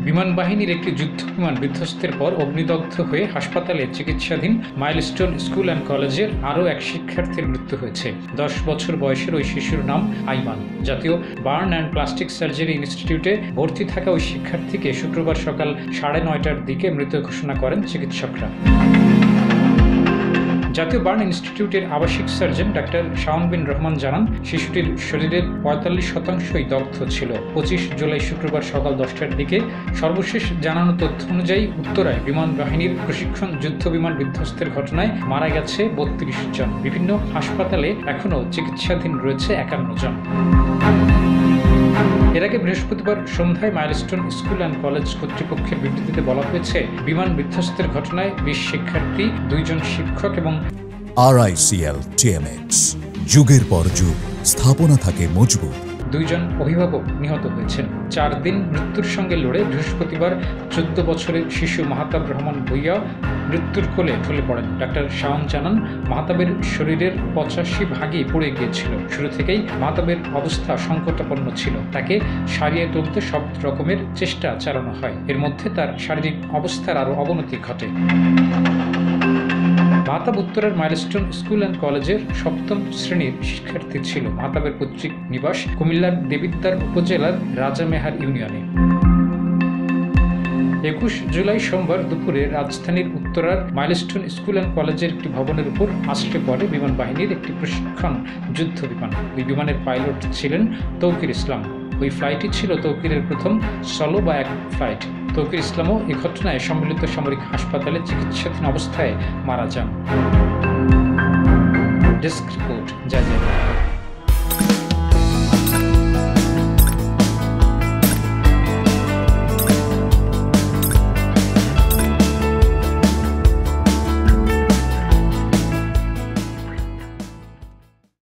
বিমান বাহিনীর একটি যুদ্ধ বিমান বিধ্বস্তের পর অগ্নিদগ্ধ হয়ে হাসপাতালে চিকিৎসাধীন মাইলস্টোন স্কুল অ্যান্ড কলেজের আরও এক শিক্ষার্থীর মৃত্যু হয়েছে। 10 বছর বয়সের ওই শিশুর নাম আইমান। জাতীয় বার্ন অ্যান্ড প্লাস্টিক সার্জারি ইনস্টিটিউটে ভর্তি থাকা ওই শিক্ষার্থীকে শুক্রবার সকাল 9:30টার দিকে মৃত ঘোষণা করেন চিকিৎসকরা। জাতীয় বার্ন ইনস্টিটিউটের আবাসিক সার্জন ডাক্তার শাওন বিন রহমান জানান, শিশুটির শরীরের 45%ই দগ্ধ ছিল। 25 জুলাই শুক্রবার সকাল 10টার দিকে সর্বশেষ জানানো তথ্য অনুযায়ী উত্তরায় বিমান বাহিনীর প্রশিক্ষণ যুদ্ধ বিমান বিধ্বস্তের ঘটনায় মারা গেছে 32 জন। বিভিন্ন হাসপাতালে এখনও চিকিৎসাধীন রয়েছে 51 জন। এর আগে বৃহস্পতিবার সন্ধ্যায় মাইলস্টোন স্কুল অ্যান্ড কলেজ কর্তৃপক্ষের বিবৃতিতে বলা হয়েছে, বিমান বিধ্বস্তের ঘটনায় 20 শিক্ষার্থী, 2 জন শিক্ষক এবং RICL TMX যুগের পর যুগ স্থাপনা থাকে মজবুত। 2 জন অভিভাবক নিহত হয়েছেন। 4 দিন মৃত্যুর সঙ্গে লড়ে বৃহস্পতিবার 14 বছরের শিশু মাহতাব রহমান ভূঁইয়া মৃত্যুর কোলে ঢলে পড়েন। ডাক্তার শাওন জানান, মাহতাবের শরীরের 85 পুড়ে গিয়েছিল। শুরু থেকেই মাহতাবের অবস্থা সংকটাপন্ন ছিল। তাকে সারিয়ে তুলতে সব রকমের চেষ্টা চালানো হয়। এর মধ্যে তার শারীরিক অবস্থার আরও অবনতি ঘটে। মাহতাব উত্তরের মাইলস্টোন স্কুল অ্যান্ড কলেজের 7ম শ্রেণীর শিক্ষার্থী ছিল। মাহতাবের পৈতৃক নিবাস কুমিল্লার দেবিদ্বার উপজেলার রাজামেহার ইউনিয়নে। 21 জুলাই সোমবার দুপুরে রাজধানীর উত্তরার মাইলস্টোন স্কুল অ্যান্ড কলেজের একটি ভবনের উপর আছড়ে পড়ে বিমান বাহিনীর একটি প্রশিক্ষণ যুদ্ধ বিমান। ওই বিমানের পাইলট ছিলেন তৌকির ইসলাম। ওই ফ্লাইটই ছিল তৌকিরের প্রথম সলো বা এক ফ্লাইট। তৌকির ইসলামও এই ঘটনায় সম্মিলিত সামরিক হাসপাতালে চিকিৎসাধীন অবস্থায় মারা যান। ডেস্ক রিপোর্ট, জয় জয়।